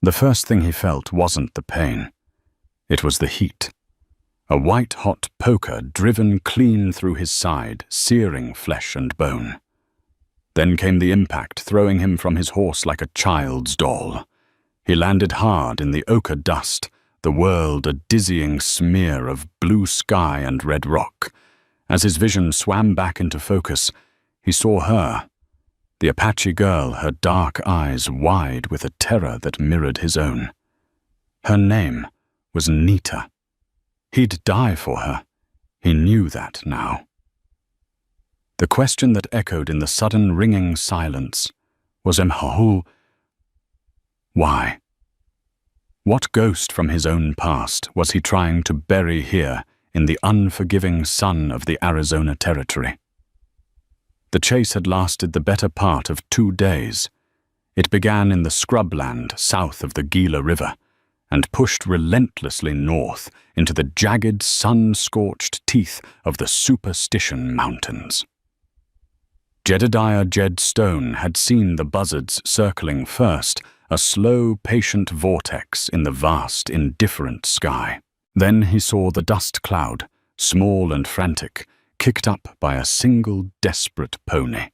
The first thing he felt wasn't the pain. It was the heat. A white-hot poker driven clean through his side, searing flesh and bone. Then came the impact, throwing him from his horse like a child's doll. He landed hard in the ochre dust, the world a dizzying smear of blue sky and red rock. As his vision swam back into focus, he saw her, the Apache girl, her dark eyes wide with a terror that mirrored his own. Her name was Nita. He'd die for her. He knew that now. The question that echoed in the sudden ringing silence was Mhahu. Why? What ghost from his own past was he trying to bury here in the unforgiving sun of the Arizona Territory? The chase had lasted the better part of 2 days. It began in the scrubland south of the Gila River and pushed relentlessly north into the jagged, sun-scorched teeth of the Superstition Mountains. Jedediah Jed Stone had seen the buzzards circling first, a slow, patient vortex in the vast, indifferent sky. Then he saw the dust cloud, small and frantic, kicked up by a single desperate pony.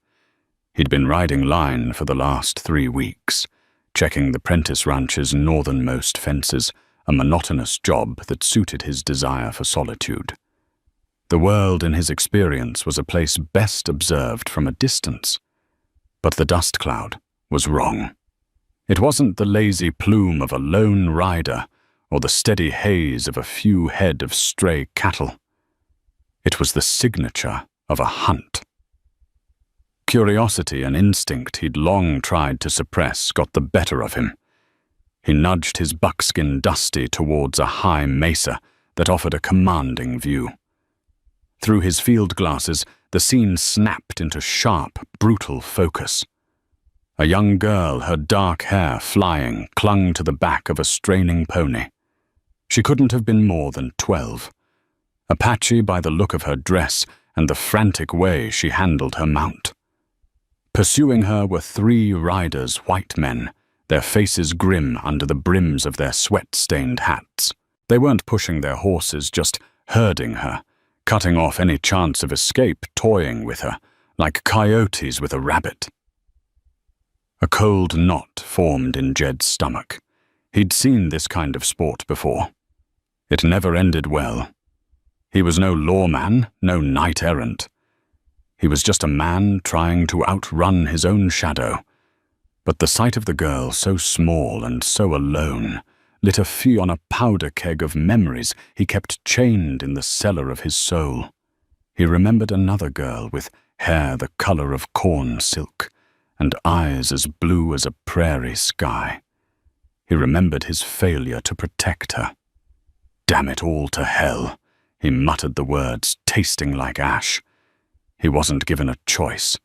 He'd been riding line for the last 3 weeks, checking the Prentice Ranch's northernmost fences, a monotonous job that suited his desire for solitude. The world in his experience was a place best observed from a distance. But the dust cloud was wrong. It wasn't the lazy plume of a lone rider or the steady haze of a few head of stray cattle. It was the signature of a hunt. Curiosity and instinct he'd long tried to suppress got the better of him. He nudged his buckskin Dusty towards a high mesa that offered a commanding view. Through his field glasses, the scene snapped into sharp, brutal focus. A young girl, her dark hair flying, clung to the back of a straining pony. She couldn't have been more than 12. Apache by the look of her dress and the frantic way she handled her mount. Pursuing her were 3 riders, white men, their faces grim under the brims of their sweat-stained hats. They weren't pushing their horses, just herding her, cutting off any chance of escape, toying with her, like coyotes with a rabbit. A cold knot formed in Jed's stomach. He'd seen this kind of sport before. It never ended well. He was no lawman, no knight-errant. He was just a man trying to outrun his own shadow. But the sight of the girl, so small and so alone, lit a fuse on a powder keg of memories he kept chained in the cellar of his soul. He remembered another girl with hair the color of corn silk and eyes as blue as a prairie sky. He remembered his failure to protect her. Damn it all to hell, he muttered the words, tasting like ash. He wasn't given a choice.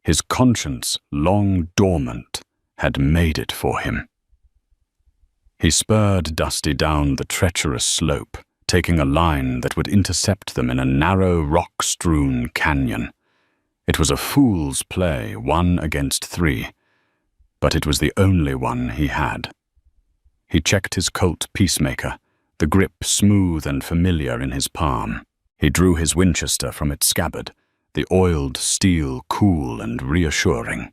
His conscience, long dormant, had made it for him. He spurred Dusty down the treacherous slope, taking a line that would intercept them in a narrow, rock-strewn canyon. It was a fool's play, 1 against 3, but it was the only one he had. He checked his Colt Peacemaker, the grip smooth and familiar in his palm. He drew his Winchester from its scabbard, the oiled steel cool and reassuring.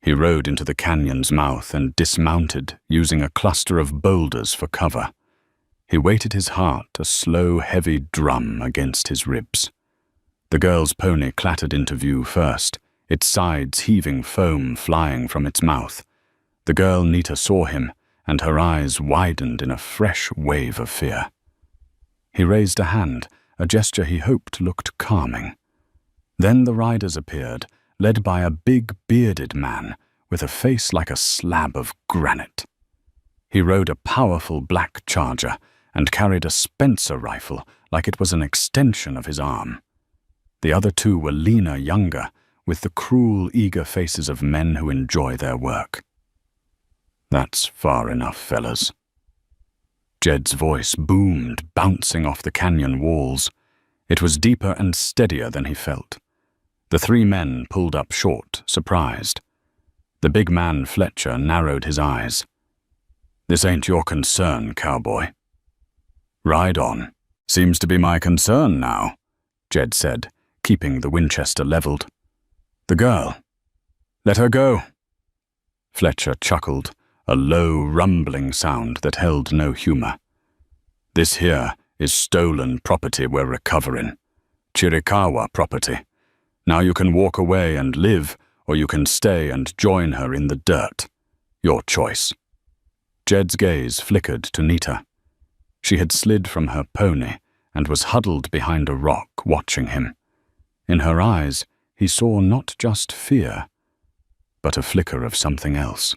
He rode into the canyon's mouth and dismounted, using a cluster of boulders for cover. He weighted his heart, a slow, heavy drum against his ribs. The girl's pony clattered into view first, its sides heaving foam flying from its mouth. The girl Nita saw him, and her eyes widened in a fresh wave of fear. He raised a hand, a gesture he hoped looked calming. Then the riders appeared, led by a big, bearded man with a face like a slab of granite. He rode a powerful black charger and carried a Spencer rifle like it was an extension of his arm. The other 2 were leaner, younger, with the cruel, eager faces of men who enjoy their work. That's far enough, fellas. Jed's voice boomed, bouncing off the canyon walls. It was deeper and steadier than he felt. The 3 men pulled up short, surprised. The big man Fletcher narrowed his eyes. This ain't your concern, Cowboy. Ride on. Seems to be my concern now, Jed said, keeping the Winchester leveled. The girl. Let her go. Fletcher chuckled, a low, rumbling sound that held no humor. This here is stolen property we're recovering. Chiricahua property. Now you can walk away and live, or you can stay and join her in the dirt. Your choice. Jed's gaze flickered to Nita. She had slid from her pony and was huddled behind a rock watching him. In her eyes, he saw not just fear, but a flicker of something else.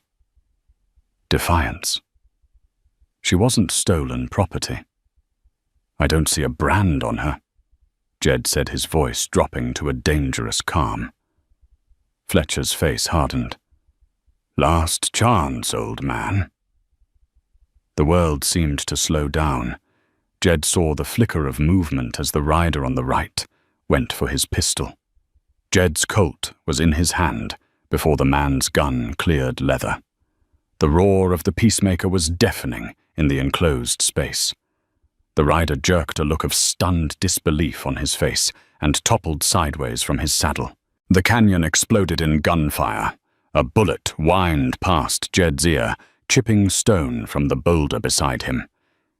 Defiance. She wasn't stolen property. I don't see a brand on her, Jed said, his voice dropping to a dangerous calm. Fletcher's face hardened. Last chance, old man. The world seemed to slow down. Jed saw the flicker of movement as the rider on the right went for his pistol. Jed's Colt was in his hand before the man's gun cleared leather. The roar of the peacemaker was deafening in the enclosed space. The rider jerked a look of stunned disbelief on his face and toppled sideways from his saddle. The canyon exploded in gunfire. A bullet whined past Jed's ear, chipping stone from the boulder beside him.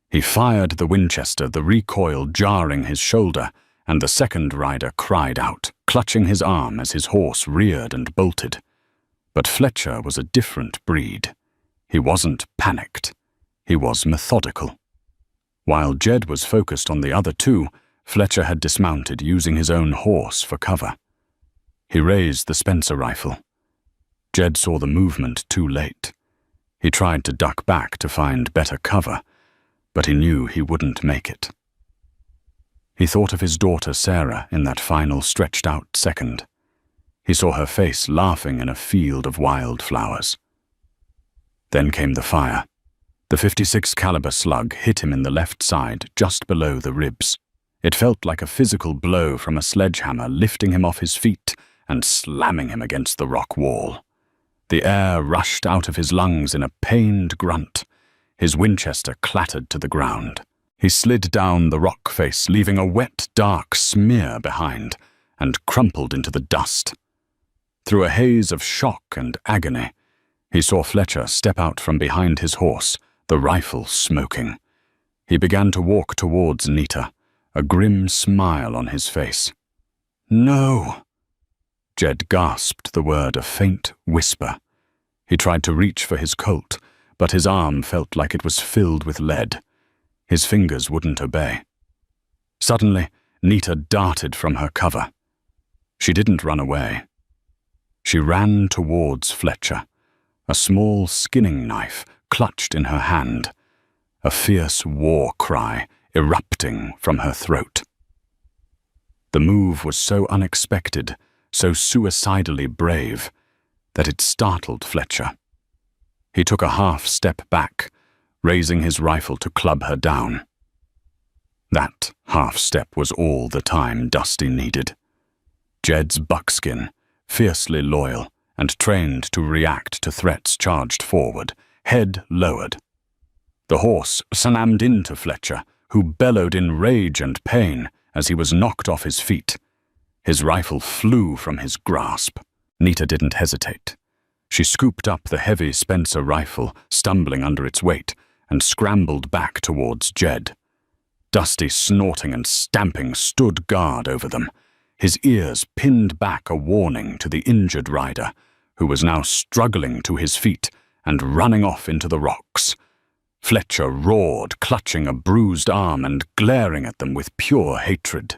He fired the Winchester, the recoil jarring his shoulder, and the second rider cried out, clutching his arm as his horse reared and bolted. But Fletcher was a different breed. He wasn't panicked. He was methodical. While Jed was focused on the other two, Fletcher had dismounted, using his own horse for cover. He raised the Spencer rifle. Jed saw the movement too late. He tried to duck back to find better cover, but he knew he wouldn't make it. He thought of his daughter Sarah in that final stretched-out second. He saw her face laughing in a field of wildflowers. Then came the fire. The .56 caliber slug hit him in the left side, just below the ribs. It felt like a physical blow from a sledgehammer, lifting him off his feet and slamming him against the rock wall. The air rushed out of his lungs in a pained grunt. His Winchester clattered to the ground. He slid down the rock face, leaving a wet, dark smear behind, and crumpled into the dust. Through a haze of shock and agony, he saw Fletcher step out from behind his horse, the rifle smoking. He began to walk towards Nita, a grim smile on his face. No! Jed gasped the word, a faint whisper. He tried to reach for his Colt, but his arm felt like it was filled with lead. His fingers wouldn't obey. Suddenly, Nita darted from her cover. She didn't run away. She ran towards Fletcher, a small skinning knife clutched in her hand, a fierce war cry erupting from her throat. The move was so unexpected, so suicidally brave, that it startled Fletcher. He took a half step back, raising his rifle to club her down. That half step was all the time Dusty needed. Jed's buckskin, fiercely loyal and trained to react to threats, charged forward, head lowered. The horse slammed into Fletcher, who bellowed in rage and pain as he was knocked off his feet. His rifle flew from his grasp. Nita didn't hesitate. She scooped up the heavy Spencer rifle, stumbling under its weight, and scrambled back towards Jed. Dusty, snorting and stamping, stood guard over them, his ears pinned back a warning to the injured rider, who was now struggling to his feet and running off into the rocks. Fletcher roared, clutching a bruised arm and glaring at them with pure hatred.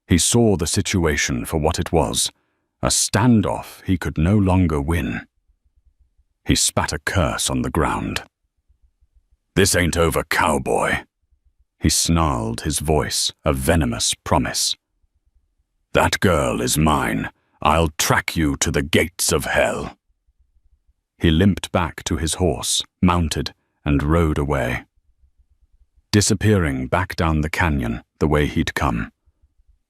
He saw the situation for what it was, a standoff he could no longer win. He spat a curse on the ground. "This ain't over, Cowboy," he snarled, his voice a venomous promise. "That girl is mine. I'll track you to the gates of hell." He limped back to his horse, mounted, and rode away, disappearing back down the canyon the way he'd come.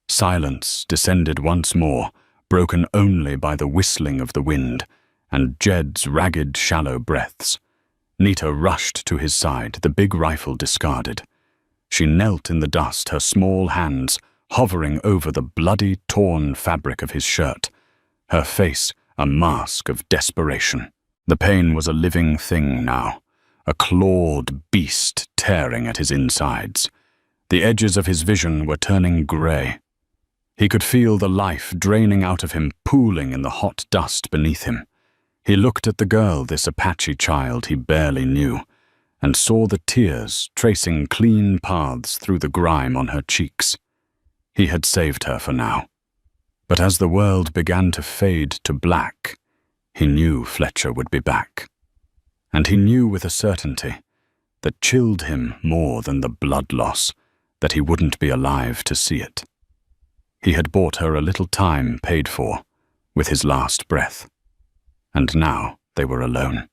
Silence descended once more, broken only by the whistling of the wind and Jed's ragged, shallow breaths. Nita rushed to his side, the big rifle discarded. She knelt in the dust, her small hands hovering over the bloody, torn fabric of his shirt, her face a mask of desperation. The pain was a living thing now, a clawed beast tearing at his insides. The edges of his vision were turning grey. He could feel the life draining out of him, pooling in the hot dust beneath him. He looked at the girl, this Apache child he barely knew, and saw the tears tracing clean paths through the grime on her cheeks. He had saved her for now. But as the world began to fade to black, he knew Fletcher would be back. And he knew with a certainty that chilled him more than the blood loss, that he wouldn't be alive to see it. He had bought her a little time paid for, with his last breath. And now they were alone.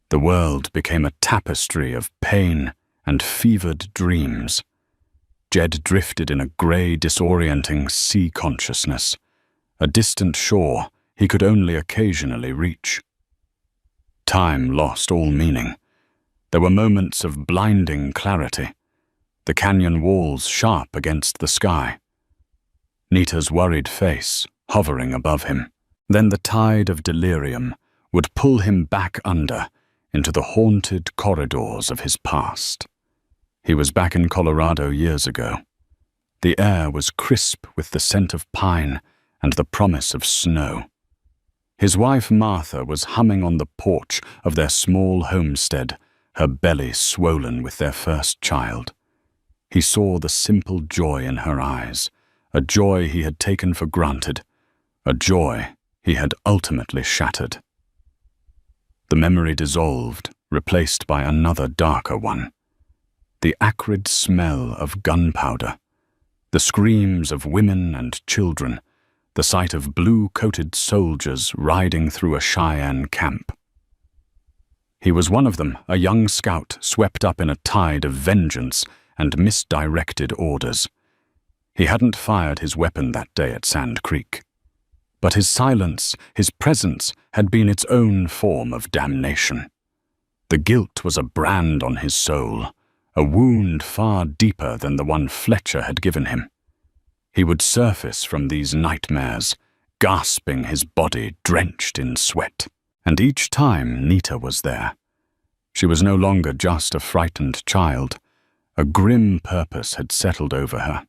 The world became a tapestry of pain and fevered dreams. Jed drifted in a grey, disorienting sea consciousness, a distant shore he could only occasionally reach. Time lost all meaning. There were moments of blinding clarity, the canyon walls sharp against the sky. Nita's worried face hovering above him. Then the tide of delirium would pull him back under into the haunted corridors of his past. He was back in Colorado years ago. The air was crisp with the scent of pine and the promise of snow. His wife Martha was humming on the porch of their small homestead, her belly swollen with their first child. He saw the simple joy in her eyes, a joy he had taken for granted, a joy he had ultimately shattered. The memory dissolved, replaced by another darker one. The acrid smell of gunpowder, the screams of women and children, the sight of blue-coated soldiers riding through a Cheyenne camp. He was one of them, a young scout swept up in a tide of vengeance and misdirected orders. He hadn't fired his weapon that day at Sand Creek. But his silence, his presence, had been its own form of damnation. The guilt was a brand on his soul, a wound far deeper than the one Fletcher had given him. He would surface from these nightmares, gasping, his body drenched in sweat. And each time Nita was there. She was no longer just a frightened child. A grim purpose had settled over her.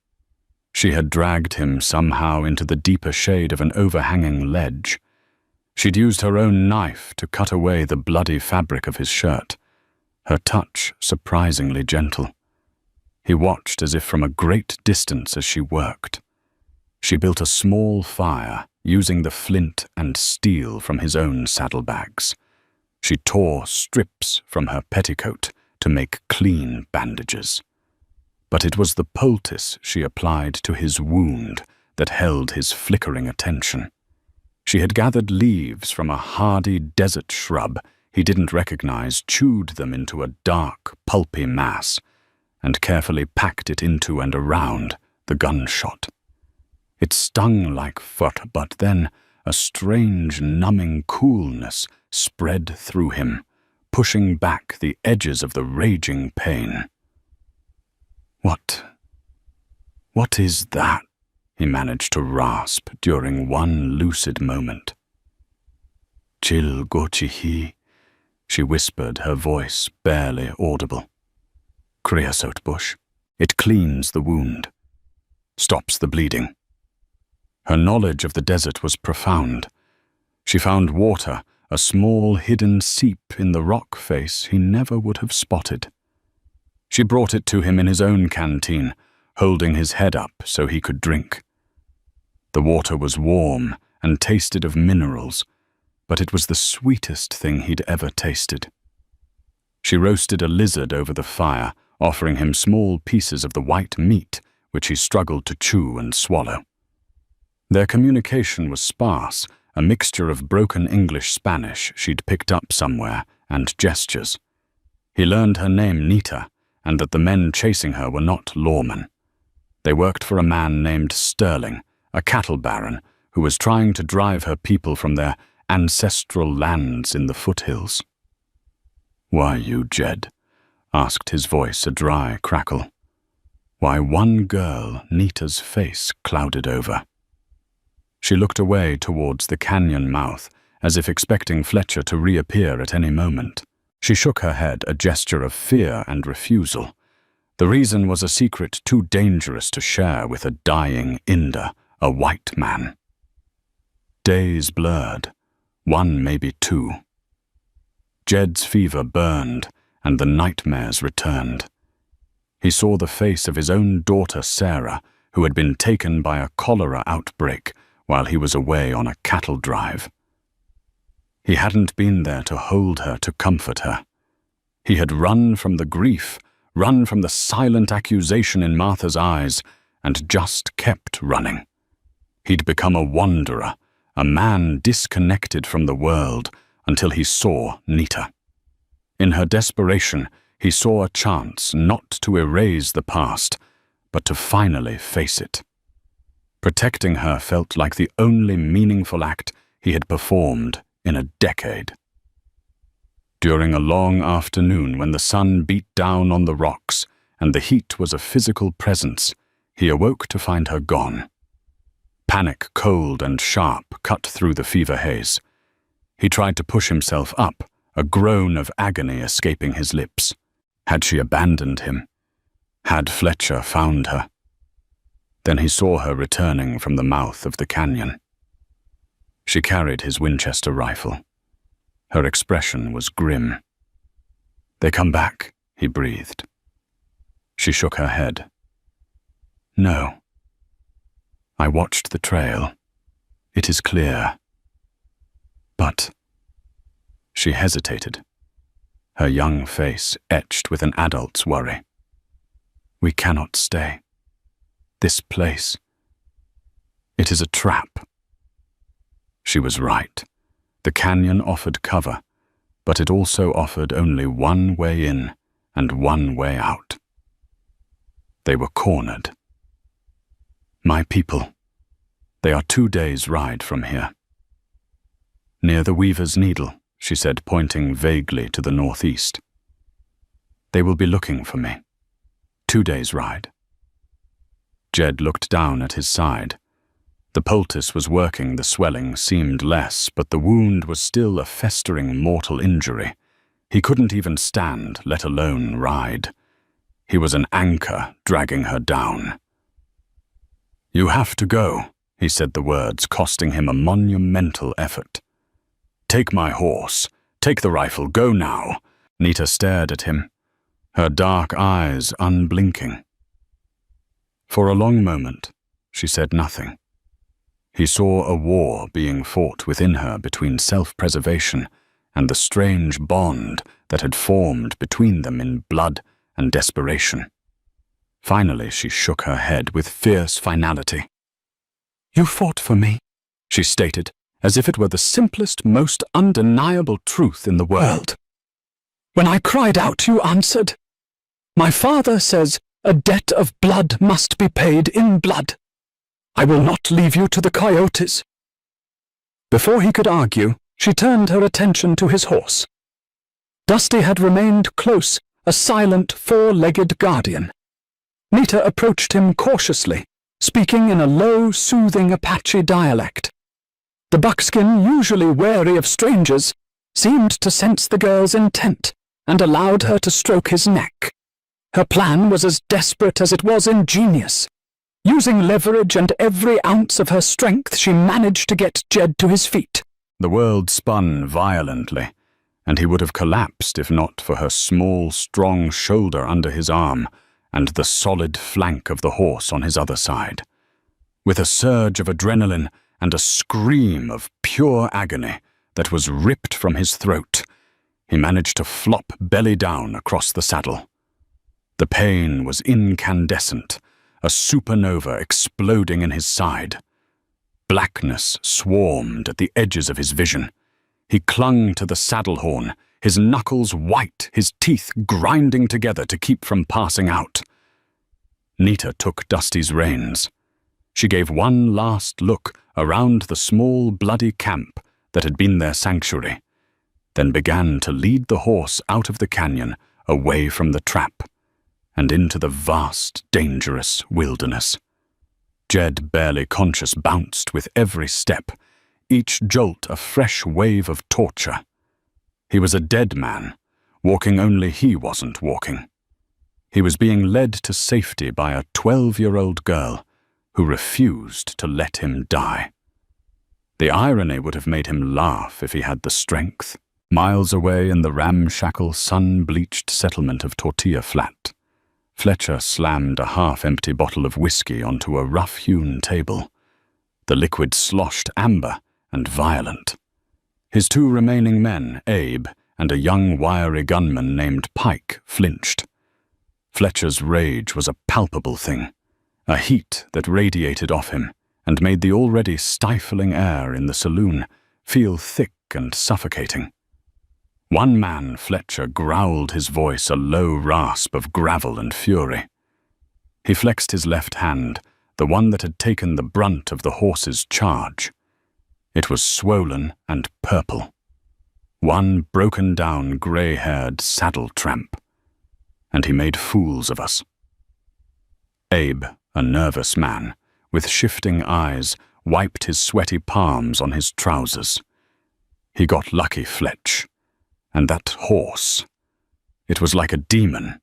She had dragged him somehow into the deeper shade of an overhanging ledge. She'd used her own knife to cut away the bloody fabric of his shirt, her touch surprisingly gentle. He watched as if from a great distance as she worked. She built a small fire, using the flint and steel from his own saddlebags. She tore strips from her petticoat to make clean bandages. But it was the poultice she applied to his wound that held his flickering attention. She had gathered leaves from a hardy desert shrub he didn't recognize, chewed them into a dark, pulpy mass, and carefully packed it into and around the gunshot. It stung like foot, but then a strange, numbing coolness spread through him, pushing back the edges of the raging pain. What is that? He managed to rasp during one lucid moment. Chil gochihi, she whispered, her voice barely audible. Creosote bush. It cleans the wound, stops the bleeding. Her knowledge of the desert was profound. She found water, a small hidden seep in the rock face he never would have spotted. She brought it to him in his own canteen, holding his head up so he could drink. The water was warm and tasted of minerals, but it was the sweetest thing he'd ever tasted. She roasted a lizard over the fire, offering him small pieces of the white meat, which he struggled to chew and swallow. Their communication was sparse, a mixture of broken English-Spanish she'd picked up somewhere, and gestures. He learned her name Nita, and that the men chasing her were not lawmen. They worked for a man named Sterling, a cattle baron, who was trying to drive her people from their ancestral lands in the foothills. "Why you, Jed?" asked his voice a dry crackle. Why, one girl, Nita's face clouded over. She looked away towards the canyon mouth, as if expecting Fletcher to reappear at any moment. She shook her head, a gesture of fear and refusal. The reason was a secret too dangerous to share with a dying Inder, a white man. Days blurred, one, maybe two. Jed's fever burned, and the nightmares returned. He saw the face of his own daughter Sarah, who had been taken by a cholera outbreak while he was away on a cattle drive. He hadn't been there to hold her, to comfort her. He had run from the grief, run from the silent accusation in Martha's eyes, and just kept running. He'd become a wanderer, a man disconnected from the world, until he saw Nita. In her desperation, he saw a chance not to erase the past, but to finally face it. Protecting her felt like the only meaningful act he had performed in a decade. During a long afternoon when the sun beat down on the rocks and the heat was a physical presence, he awoke to find her gone. Panic, cold and sharp, cut through the fever haze. He tried to push himself up, a groan of agony escaping his lips. Had she abandoned him? Had Fletcher found her? Then he saw her returning from the mouth of the canyon. She carried his Winchester rifle. Her expression was grim. "They come back," he breathed. She shook her head. "No. I watched the trail. It is clear. But—" She hesitated, her young face etched with an adult's worry. "We cannot stay. This place. It is a trap." She was right. The canyon offered cover, but it also offered only one way in and one way out. They were cornered. "My people. They are 2 days' ride from here." "Near the Weaver's Needle," she said, pointing vaguely to the northeast. "They will be looking for me. 2 days' ride." Jed looked down at his side. The poultice was working, the swelling seemed less, but the wound was still a festering mortal injury. He couldn't even stand, let alone ride. He was an anchor dragging her down. "You have to go," he said, the words costing him a monumental effort. "Take my horse. Take the rifle. Go now." Nita stared at him, her dark eyes unblinking. For a long moment, she said nothing. He saw a war being fought within her between self-preservation and the strange bond that had formed between them in blood and desperation. Finally, she shook her head with fierce finality. "You fought for me," she stated, as if it were the simplest, most undeniable truth in the world. "When I cried out, you answered. My father says a debt of blood must be paid in blood. I will not leave you to the coyotes." Before he could argue, she turned her attention to his horse. Dusty had remained close, a silent, four-legged guardian. Nita approached him cautiously, speaking in a low, soothing Apache dialect. The buckskin, usually wary of strangers, seemed to sense the girl's intent and allowed her to stroke his neck. Her plan was as desperate as it was ingenious. Using leverage and every ounce of her strength, she managed to get Jed to his feet. The world spun violently, and he would have collapsed if not for her small, strong shoulder under his arm and the solid flank of the horse on his other side. With a surge of adrenaline and a scream of pure agony that was ripped from his throat, he managed to flop belly down across the saddle. The pain was incandescent, a supernova exploding in his side. Blackness swarmed at the edges of his vision. He clung to the saddle horn, his knuckles white, his teeth grinding together to keep from passing out. Nita took Dusty's reins. She gave one last look around the small, bloody camp that had been their sanctuary. then began to lead the horse out of the canyon, away from the trap, and into the vast, dangerous wilderness. Jed, barely conscious, bounced with every step, each jolt a fresh wave of torture. He was a dead man, walking only he wasn't walking. He was being led to safety by a 12-year-old girl who refused to let him die. The irony would have made him laugh if he had the strength. Miles away in the ramshackle, sun-bleached settlement of Tortilla Flat, Fletcher slammed a half-empty bottle of whiskey onto a rough-hewn table. The liquid sloshed amber and violent. His two remaining men, Abe and a young wiry gunman named Pike, flinched. Fletcher's rage was a palpable thing, a heat that radiated off him and made the already stifling air in the saloon feel thick and suffocating. One man, Fletcher, growled his voice a low rasp of gravel and fury. He flexed his left hand, the one that had taken the brunt of the horse's charge. It was swollen and purple. One broken-down, grey-haired saddle tramp. And he made fools of us. Abe, a nervous man, with shifting eyes, wiped his sweaty palms on his trousers. He got lucky, Fletch. And that horse, it was like a demon.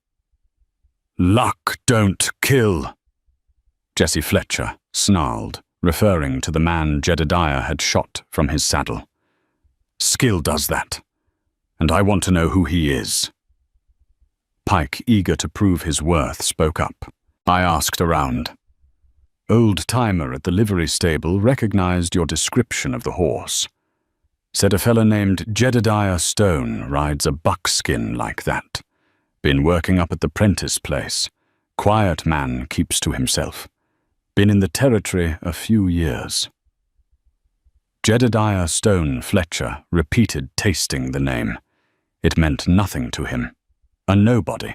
"Luck don't kill," Jesse Fletcher snarled, referring to the man Jedediah had shot from his saddle. "Skill does that, and I want to know who he is." Pike, eager to prove his worth, spoke up. "I asked around. Old-timer at the livery stable recognized your description of the horse. Said a fella named Jedediah Stone rides a buckskin like that. Been working up at the Prentice place. Quiet man, keeps to himself. Been in the territory a few years." Jedediah Stone Fletcher repeated, tasting the name. It meant nothing to him. A nobody,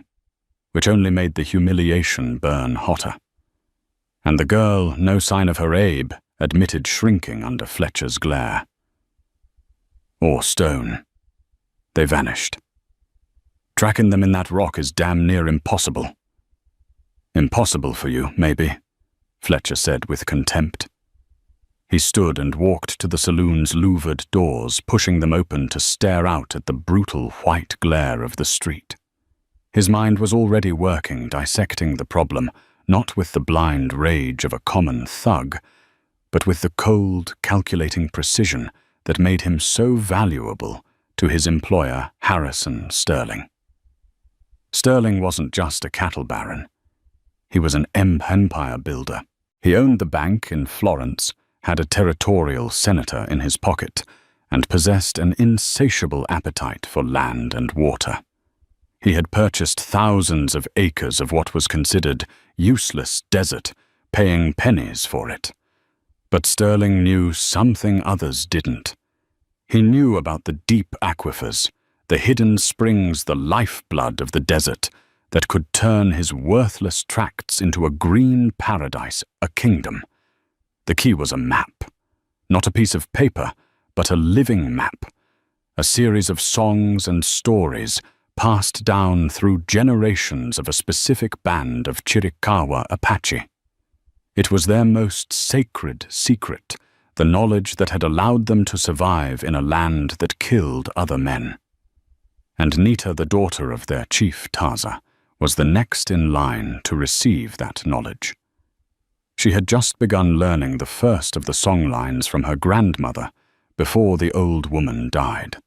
which only made the humiliation burn hotter. And the girl, no sign of her Abe, admitted shrinking under Fletcher's glare. Or Stone. They vanished. Tracking them in that rock is damn near impossible. "Impossible for you, maybe," Fletcher said with contempt. He stood and walked to the saloon's louvered doors, pushing them open to stare out at the brutal white glare of the street. His mind was already working, dissecting the problem, not with the blind rage of a common thug, but with the cold, calculating precision that made him so valuable to his employer, Harrison Sterling. Sterling wasn't just a cattle baron. He was an empire builder. He owned the bank in Florence, had a territorial senator in his pocket, and possessed an insatiable appetite for land and water. He had purchased thousands of acres of what was considered useless desert, paying pennies for it. But Sterling knew something others didn't. He knew about the deep aquifers, the hidden springs, the lifeblood of the desert that could turn his worthless tracts into a green paradise, a kingdom. The key was a map. Not a piece of paper, but a living map. A series of songs and stories passed down through generations of a specific band of Chiricahua Apache. It was their most sacred secret, the knowledge that had allowed them to survive in a land that killed other men. And Nita, the daughter of their chief Taza, was the next in line to receive that knowledge. She had just begun learning the first of the songlines from her grandmother before the old woman died.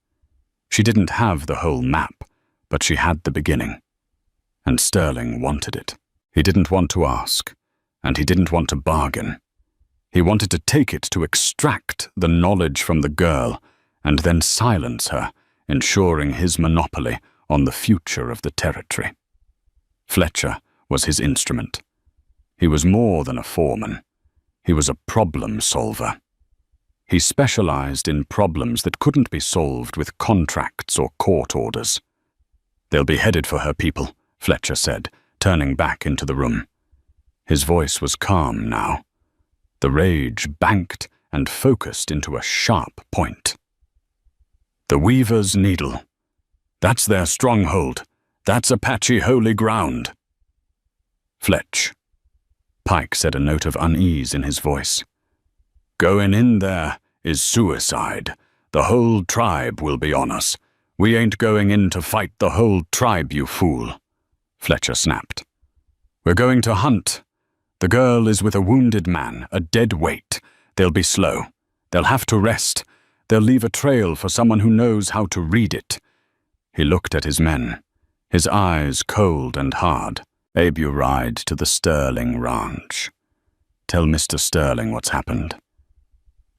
She didn't have the whole map, but she had the beginning. And Sterling wanted it. He didn't want to ask, and he didn't want to bargain. He wanted to take it to extract the knowledge from the girl and then silence her, ensuring his monopoly on the future of the territory. Fletcher was his instrument. He was more than a foreman. He was a problem solver. He specialized in problems that couldn't be solved with contracts or court orders. "They'll be headed for her people," Fletcher said, turning back into the room. His voice was calm now. The rage banked and focused into a sharp point. The Weaver's Needle. That's their stronghold. That's Apache holy ground. Fletch. Pike said, a note of unease in his voice. Going in there is suicide. The whole tribe will be on us. We ain't going in to fight the whole tribe, you fool. Fletcher snapped. We're going to hunt. The girl is with a wounded man, a dead weight. They'll be slow. They'll have to rest. They'll leave a trail for someone who knows how to read it. He looked at his men, his eyes cold and hard. Abe, you ride to the Sterling ranch. Tell Mr. Sterling what's happened.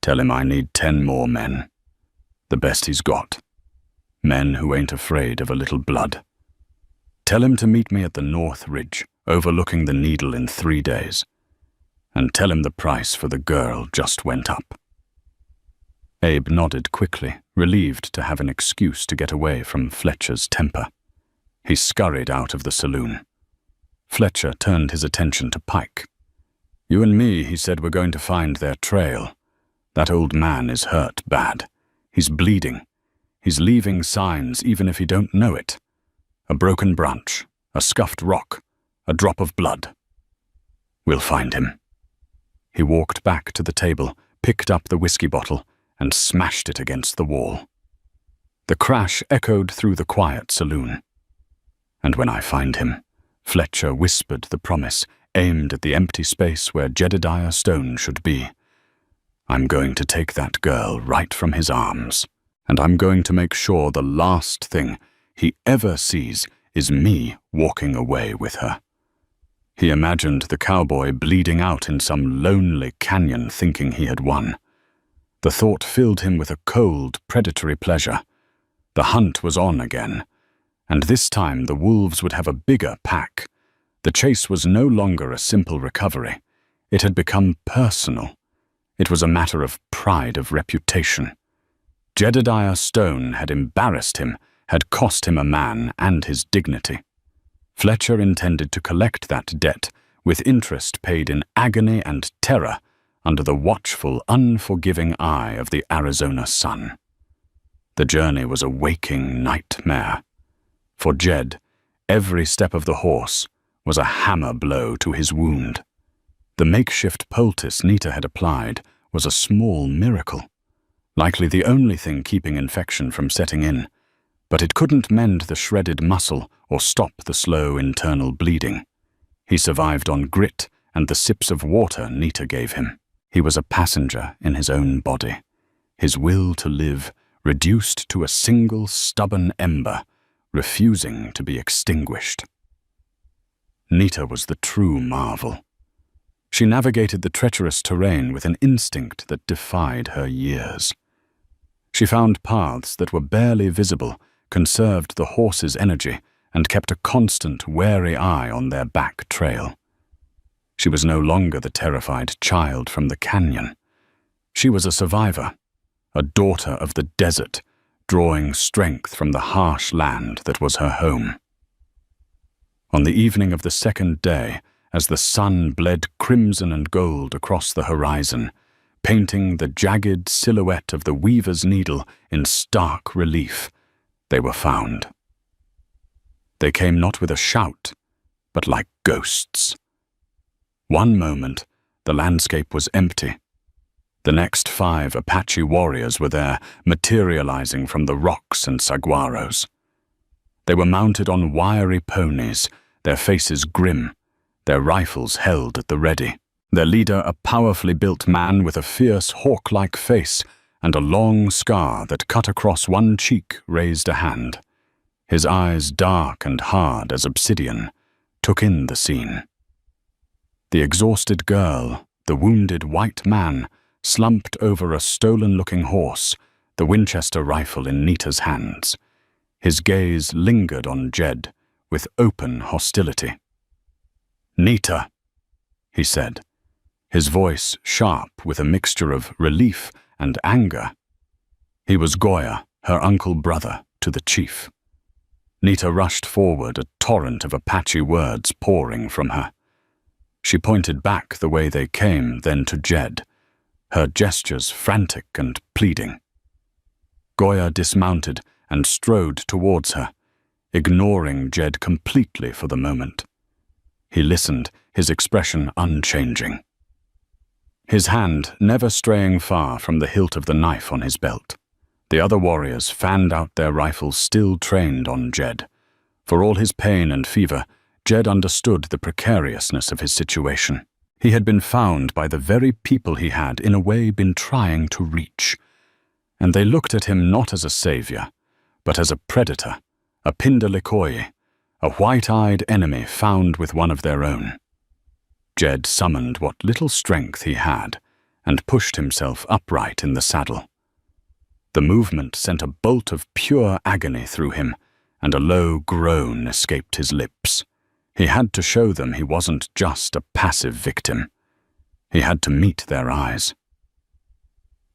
Tell him I need 10 more men. The best he's got. Men who ain't afraid of a little blood. Tell him to meet me at the North Ridge, overlooking the Needle in 3 days. And tell him the price for the girl just went up. Abe nodded quickly, relieved to have an excuse to get away from Fletcher's temper. He scurried out of the saloon. Fletcher turned his attention to Pike. You and me, he said, we're going to find their trail. That old man is hurt bad. He's bleeding. He's leaving signs even if he don't know it. A broken branch, a scuffed rock, a drop of blood. We'll find him. He walked back to the table, picked up the whiskey bottle, and smashed it against the wall. The crash echoed through the quiet saloon. And when I find him, Fletcher whispered the promise, aimed at the empty space where Jedediah Stone should be. I'm going to take that girl right from his arms, and I'm going to make sure the last thing he ever sees is me walking away with her. He imagined the cowboy bleeding out in some lonely canyon thinking he had won. The thought filled him with a cold, predatory pleasure. The hunt was on again, and this time the wolves would have a bigger pack. The chase was no longer a simple recovery. It had become personal. It was a matter of pride, of reputation. Jedediah Stone had embarrassed him, had cost him a man and his dignity. Fletcher intended to collect that debt with interest paid in agony and terror under the watchful, unforgiving eye of the Arizona sun. The journey was a waking nightmare. For Jed, every step of the horse was a hammer blow to his wound. The makeshift poultice Nita had applied was a small miracle, likely the only thing keeping infection from setting in, but it couldn't mend the shredded muscle or stop the slow internal bleeding. He survived on grit and the sips of water Nita gave him. He was a passenger in his own body, his will to live reduced to a single stubborn ember, refusing to be extinguished. Nita was the true marvel. She navigated the treacherous terrain with an instinct that defied her years. She found paths that were barely visible, conserved the horses' energy, and kept a constant, wary eye on their back trail. She was no longer the terrified child from the canyon. She was a survivor, a daughter of the desert, drawing strength from the harsh land that was her home. On the evening of the second day, as the sun bled crimson and gold across the horizon, painting the jagged silhouette of the Weaver's Needle in stark relief, they were found. They came not with a shout, but like ghosts. One moment, the landscape was empty. The next 5 Apache warriors were there, materializing from the rocks and saguaros. They were mounted on wiry ponies, their faces grim, their rifles held at the ready. Their leader, a powerfully built man with a fierce hawk-like face and a long scar that cut across one cheek, raised a hand. His eyes, dark and hard as obsidian, took in the scene. The exhausted girl, the wounded white man, slumped over a stolen-looking horse, the Winchester rifle in Nita's hands. His gaze lingered on Jed with open hostility. "Nita," he said, his voice sharp with a mixture of relief and anger. He was Goya, her uncle brother, to the chief. Nita rushed forward, a torrent of Apache words pouring from her. She pointed back the way they came, then to Jed, her gestures frantic and pleading. Goya dismounted and strode towards her, ignoring Jed completely for the moment. He listened, his expression unchanging. His hand never straying far from the hilt of the knife on his belt. The other warriors fanned out their rifles, still trained on Jed. For all his pain and fever, Jed understood the precariousness of his situation. He had been found by the very people he had, in a way, been trying to reach. And they looked at him not as a savior, but as a predator, a Pindalikoi, a white-eyed enemy found with one of their own. Jed summoned what little strength he had and pushed himself upright in the saddle. The movement sent a bolt of pure agony through him, and a low groan escaped his lips. He had to show them he wasn't just a passive victim. He had to meet their eyes.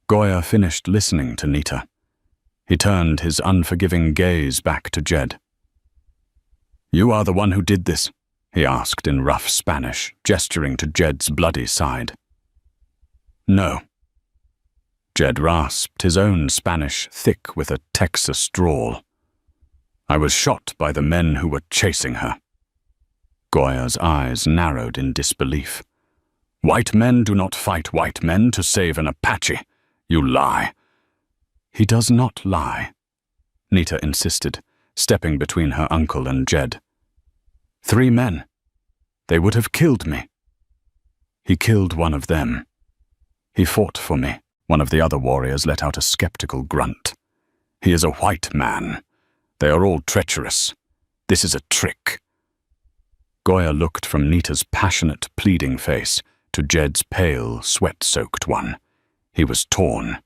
Goya finished listening to Nita. He turned his unforgiving gaze back to Jed. "You are the one who did this?" he asked in rough Spanish, gesturing to Jed's bloody side. "No." Jed rasped his own Spanish thick with a Texas drawl. "I was shot by the men who were chasing her." Goya's eyes narrowed in disbelief. "White men do not fight white men to save an Apache. You lie." "He does not lie," Nita insisted, stepping between her uncle and Jed. 3 men. They would have killed me." "He killed one of them. He fought for me." One of the other warriors let out a skeptical grunt. "He is a white man. They are all treacherous. This is a trick." Goya looked from Nita's passionate, pleading face to Jed's pale, sweat-soaked one. He was torn.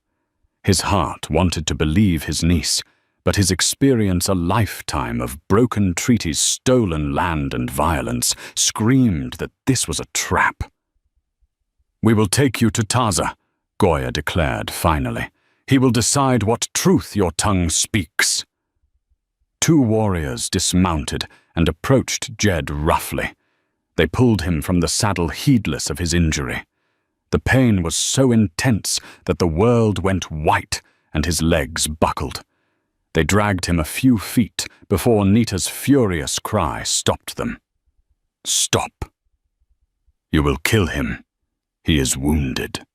His heart wanted to believe his niece, but his experience, a lifetime of broken treaties, stolen land, and violence, screamed that this was a trap. "We will take you to Taza," Goya declared finally. "He will decide what truth your tongue speaks." 2 warriors dismounted and approached Jed roughly. They pulled him from the saddle, heedless of his injury. The pain was so intense that the world went white and his legs buckled. They dragged him a few feet before Nita's furious cry stopped them. "Stop. You will kill him. He is wounded."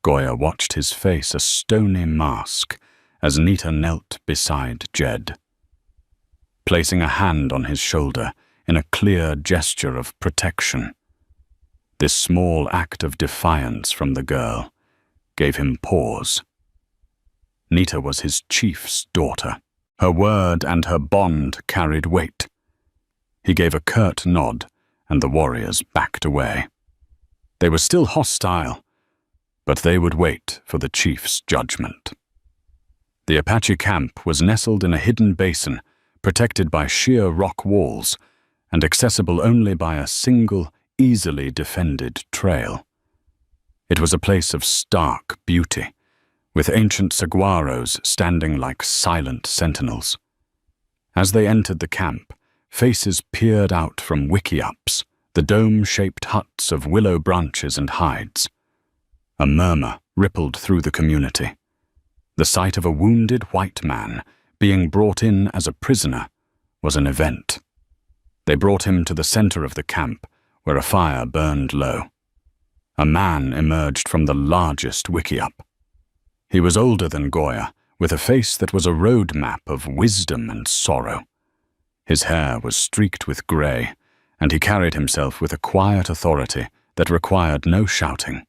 Goya watched his face a stony mask as Nita knelt beside Jed. Placing a hand on his shoulder in a clear gesture of protection, this small act of defiance from the girl gave him pause. Nita was his chief's daughter. Her word and her bond carried weight. He gave a curt nod, and the warriors backed away. They were still hostile, but they would wait for the chief's judgment. The Apache camp was nestled in a hidden basin, protected by sheer rock walls, and accessible only by a single, easily defended trail. It was a place of stark beauty, with ancient saguaros standing like silent sentinels. As they entered the camp, faces peered out from wickiups, the dome-shaped huts of willow branches and hides. A murmur rippled through the community. The sight of a wounded white man being brought in as a prisoner was an event. They brought him to the center of the camp, where a fire burned low. A man emerged from the largest wickiup. He was older than Goya, with a face that was a road map of wisdom and sorrow. His hair was streaked with gray, and he carried himself with a quiet authority that required no shouting.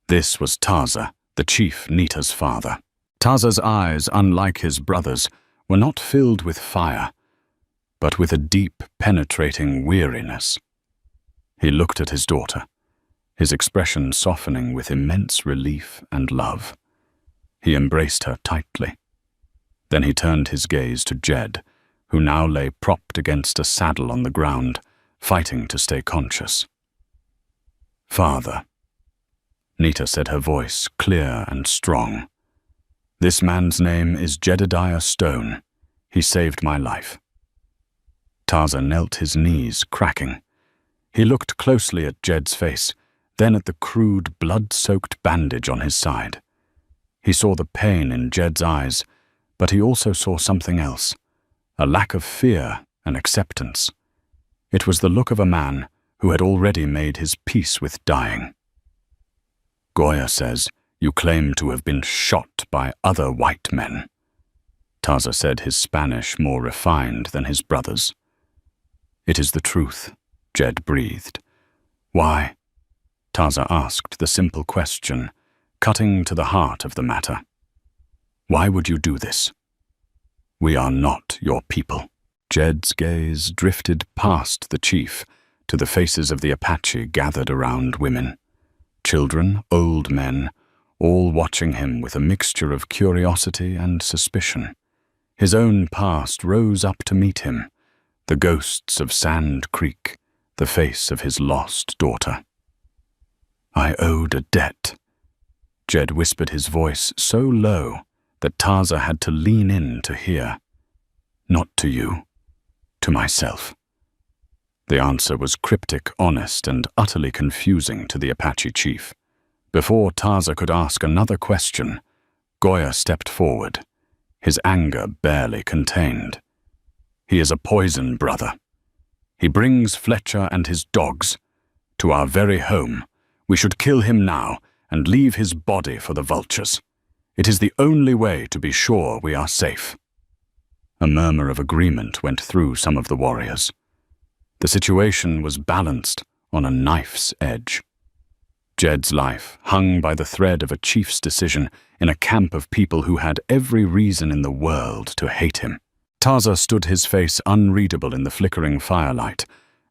This was Taza, the chief Nita's father. Taza's eyes, unlike his brother's, were not filled with fire, but with a deep, penetrating weariness. He looked at his daughter, his expression softening with immense relief and love. He embraced her tightly. Then he turned his gaze to Jed, who now lay propped against a saddle on the ground, fighting to stay conscious. "Father," Nita said, her voice clear and strong. "This man's name is Jedediah Stone. He saved my life." Taza knelt, his knees cracking. He looked closely at Jed's face, then at the crude, blood-soaked bandage on his side. He saw the pain in Jed's eyes, but he also saw something else, a lack of fear and acceptance. It was the look of a man who had already made his peace with dying. "Goya says you claim to have been shot by other white men." Taza said, his Spanish more refined than his brother's. "It is the truth," Jed breathed. "Why?" Taza asked the simple question, cutting to the heart of the matter. "Why would you do this? We are not your people." Jed's gaze drifted past the chief to the faces of the Apache gathered around women. Children, old men, all watching him with a mixture of curiosity and suspicion. His own past rose up to meet him, the ghosts of Sand Creek, the face of his lost daughter. "I owed a debt." Jed whispered, his voice so low that Taza had to lean in to hear. "Not to you, to myself." The answer was cryptic, honest, and utterly confusing to the Apache chief. Before Taza could ask another question, Goya stepped forward, his anger barely contained. "He is a poison brother. He brings Fletcher and his dogs to our very home. We should kill him now and leave his body for the vultures. It is the only way to be sure we are safe." A murmur of agreement went through some of the warriors. The situation was balanced on a knife's edge. Jed's life hung by the thread of a chief's decision in a camp of people who had every reason in the world to hate him. Taza stood, his face unreadable in the flickering firelight,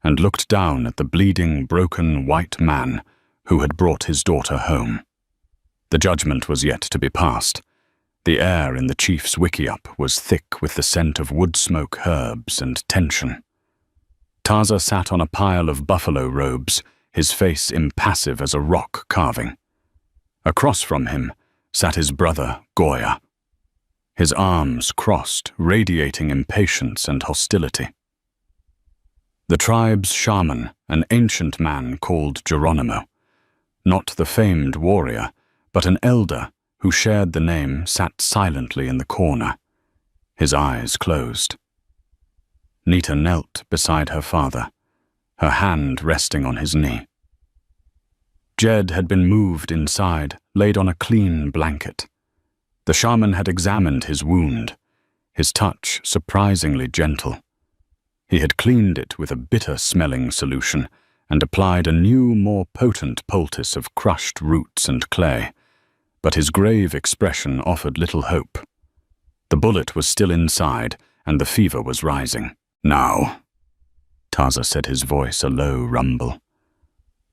and looked down at the bleeding, broken white man who had brought his daughter home. The judgment was yet to be passed. The air in the chief's wickiup was thick with the scent of wood smoke, herbs, and tension. Taza sat on a pile of buffalo robes, his face impassive as a rock carving. Across from him sat his brother, Goya, his arms crossed, radiating impatience and hostility. The tribe's shaman, an ancient man called Geronimo, not the famed warrior, but an elder who shared the name, sat silently in the corner, his eyes closed. Nita knelt beside her father, her hand resting on his knee. Jed had been moved inside, laid on a clean blanket. The shaman had examined his wound, his touch surprisingly gentle. He had cleaned it with a bitter-smelling solution and applied a new, more potent poultice of crushed roots and clay, but his grave expression offered little hope. The bullet was still inside, and the fever was rising. "Now," Taza said, his voice a low rumble.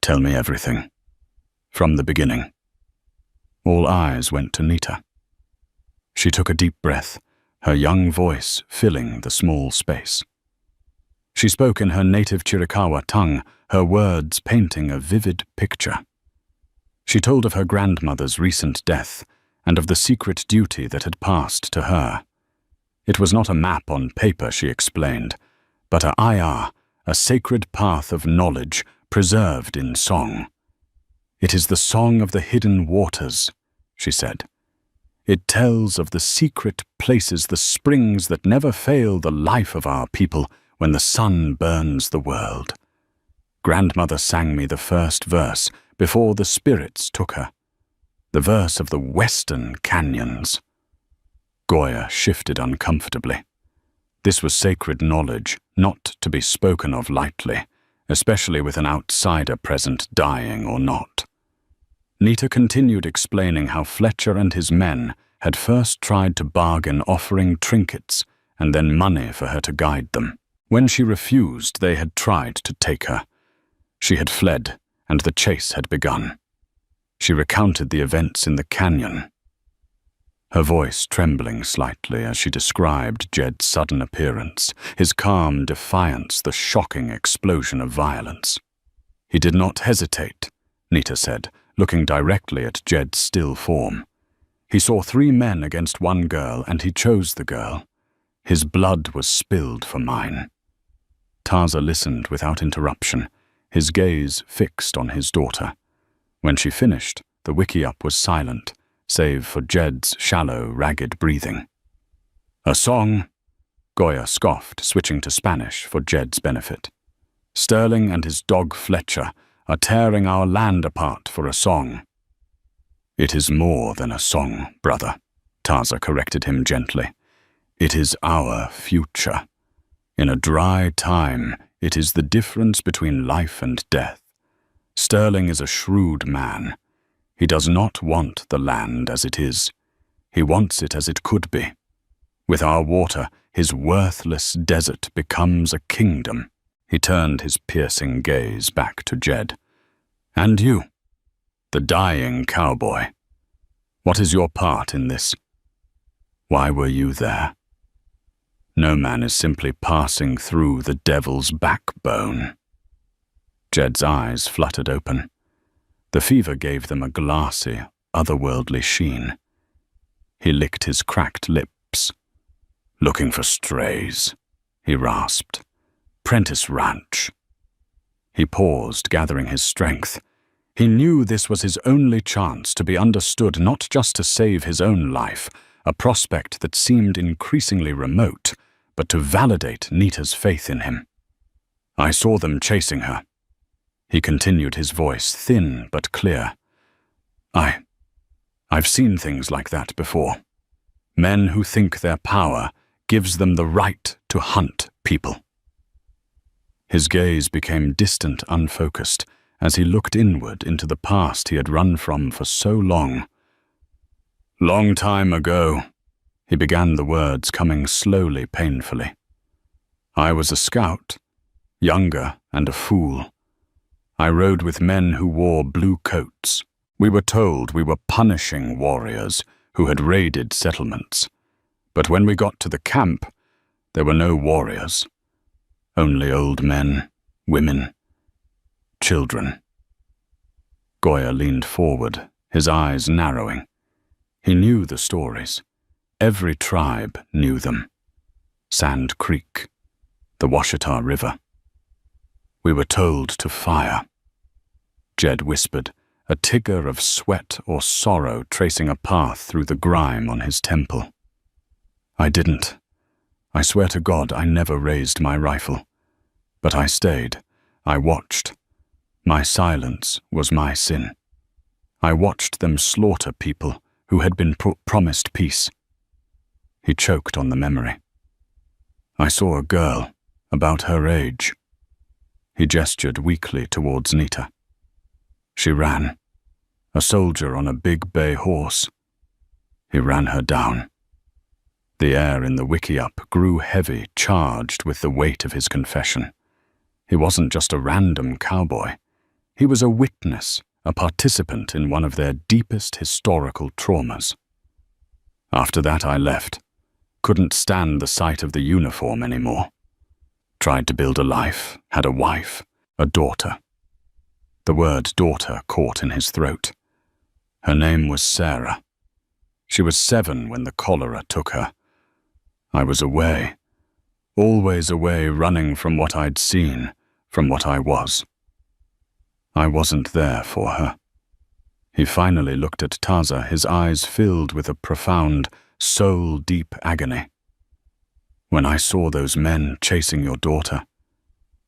"Tell me everything. From the beginning." All eyes went to Nita. She took a deep breath, her young voice filling the small space. She spoke in her native Chiricahua tongue, her words painting a vivid picture. She told of her grandmother's recent death and of the secret duty that had passed to her. It was not a map on paper, she explained, but a ayah, a sacred path of knowledge preserved in song. "It is the song of the hidden waters," she said. "It tells of the secret places, the springs that never fail the life of our people when the sun burns the world." Grandmother sang me the first verse before the spirits took her, the verse of the western canyons. Goya shifted uncomfortably. This was sacred knowledge, not to be spoken of lightly, especially with an outsider present, dying or not. Nita continued explaining how Fletcher and his men had first tried to bargain, offering trinkets and then money for her to guide them. When she refused, they had tried to take her. She had fled, and the chase had begun. She recounted the events in the canyon, her voice trembling slightly as she described Jed's sudden appearance, his calm defiance, the shocking explosion of violence. "He did not hesitate," Nita said, looking directly at Jed's still form. "He saw 3 men against 1 girl, and he chose the girl. His blood was spilled for mine." Taza listened without interruption, his gaze fixed on his daughter. When she finished, the wickiup was silent, save for Jed's shallow, ragged breathing. "A song?" Goya scoffed, switching to Spanish for Jed's benefit. "Sterling and his dog Fletcher are tearing our land apart for a song." "It is more than a song, brother," Taza corrected him gently. "It is our future. In a dry time, it is the difference between life and death. Sterling is a shrewd man. He does not want the land as it is. He wants it as it could be. With our water, his worthless desert becomes a kingdom." He turned his piercing gaze back to Jed. "And you, the dying cowboy. What is your part in this? Why were you there? No man is simply passing through the devil's backbone." Jed's eyes fluttered open. The fever gave them a glassy, otherworldly sheen. He licked his cracked lips. "Looking for strays," he rasped. "Prentice Ranch." He paused, gathering his strength. He knew this was his only chance to be understood, not just to save his own life, a prospect that seemed increasingly remote, but to validate Nita's faith in him. "I saw them chasing her." He continued, his voice thin but clear. I've seen things like that before. Men who think their power gives them the right to hunt people." His gaze became distant, unfocused, as he looked inward into the past he had run from for so long. "Long time ago," he began, the words coming slowly, painfully. "I was a scout, younger and a fool. I rode with men who wore blue coats. We were told we were punishing warriors who had raided settlements. But when we got to the camp, there were no warriors. Only old men, women, children." Goya leaned forward, his eyes narrowing. He knew the stories. Every tribe knew them. Sand Creek, the Washita River. "We were told to fire," Jed whispered, a tigger of sweat or sorrow tracing a path through the grime on his temple. "I didn't. I swear to God I never raised my rifle. But I stayed. I watched. My silence was my sin. I watched them slaughter people who had been promised peace." He choked on the memory. "I saw a girl, about her age." He gestured weakly towards Nita. "She ran. A soldier on a big bay horse. He ran her down." The air in the wickiup grew heavy, charged with the weight of his confession. He wasn't just a random cowboy. He was a witness, a participant in one of their deepest historical traumas. "After that I left. Couldn't stand the sight of the uniform anymore. Tried to build a life, had a wife, a daughter." The word daughter caught in his throat. Her name was Sarah. She was 7 when the cholera took her. I was away, always away, running from what I'd seen, from what I was. I wasn't there for her. He finally looked at Taza, his eyes filled with a profound, soul-deep agony. "When I saw those men chasing your daughter,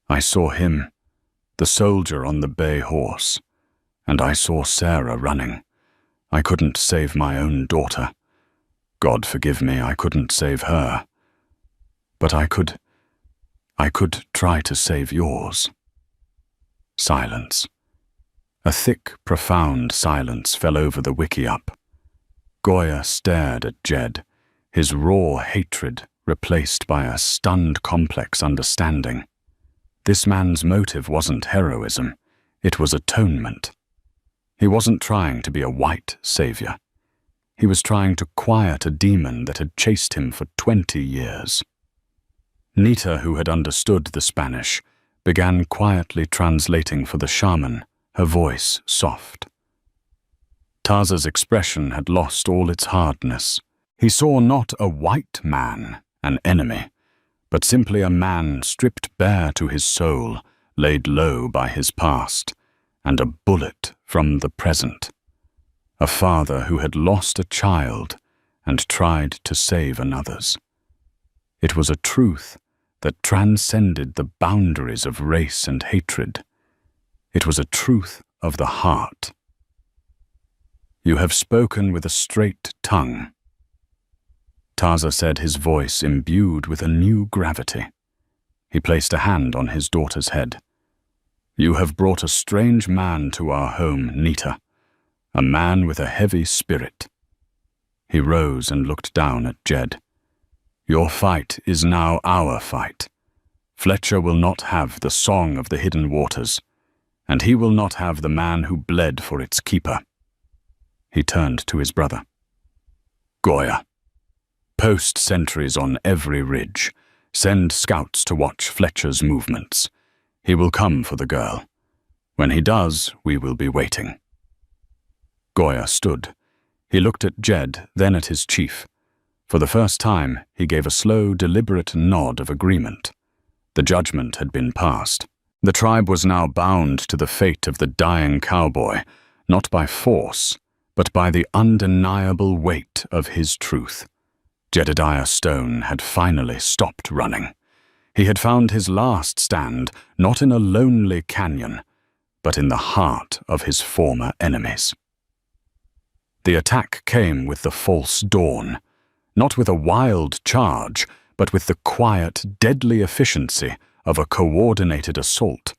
I saw him, the soldier on the bay horse, and I saw Sarah running. I couldn't save my own daughter. God forgive me, I couldn't save her. But I could try to save yours." Silence. A thick, profound silence fell over the wickiup. Goya stared at Jed, his raw hatred replaced by a stunned, complex understanding. This man's motive wasn't heroism, it was atonement. He wasn't trying to be a white savior. He was trying to quiet a demon that had chased him for 20 years. Nita, who had understood the Spanish, began quietly translating for the shaman, her voice soft. Taza's expression had lost all its hardness. He saw not a white man, an enemy, but simply a man stripped bare to his soul, laid low by his past, and a bullet from the present. a father who had lost a child and tried to save another's. It was a truth that transcended the boundaries of race and hatred. It was a truth of the heart. "You have spoken with a straight tongue," Taza said, his voice imbued with a new gravity. He placed a hand on his daughter's head. "You have brought a strange man to our home, Nita, a man with a heavy spirit." He rose and looked down at Jed. "Your fight is now our fight. Fletcher will not have the Song of the Hidden Waters, and he will not have the man who bled for its keeper." He turned to his brother. "Goya, post sentries on every ridge. Send scouts to watch Fletcher's movements. He will come for the girl. When he does, we will be waiting." Goya stood. He looked at Jed, then at his chief. For the first time, he gave a slow, deliberate nod of agreement. The judgment had been passed. The tribe was now bound to the fate of the dying cowboy, not by force, but by the undeniable weight of his truth. Jedediah Stone had finally stopped running. He had found his last stand not in a lonely canyon, but in the heart of his former enemies. The attack came with the false dawn, not with a wild charge, but with the quiet, deadly efficiency of a coordinated assault.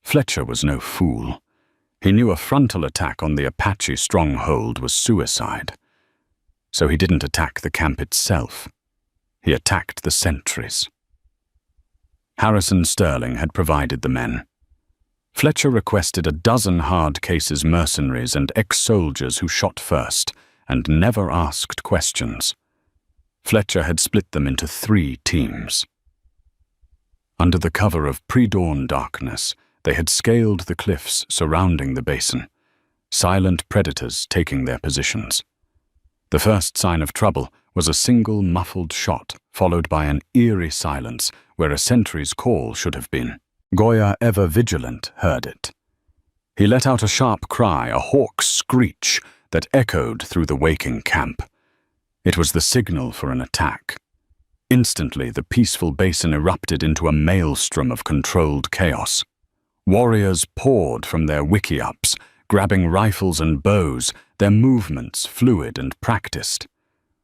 Fletcher was no fool. He knew a frontal attack on the Apache stronghold was suicide. So he didn't attack the camp itself. He attacked the sentries. Harrison Sterling had provided the men. Fletcher requested a dozen hard cases mercenaries and ex-soldiers who shot first and never asked questions. Fletcher had split them into 3 teams. Under the cover of pre-dawn darkness, they had scaled the cliffs surrounding the basin, silent predators taking their positions. The first sign of trouble was a single muffled shot, followed by an eerie silence where a sentry's call should have been. Goya, ever vigilant, heard it. He let out a sharp cry, a hawk's screech that echoed through the waking camp. It was the signal for an attack. Instantly, the peaceful basin erupted into a maelstrom of controlled chaos. Warriors poured from their wiki-ups, grabbing rifles and bows, their movements fluid and practiced.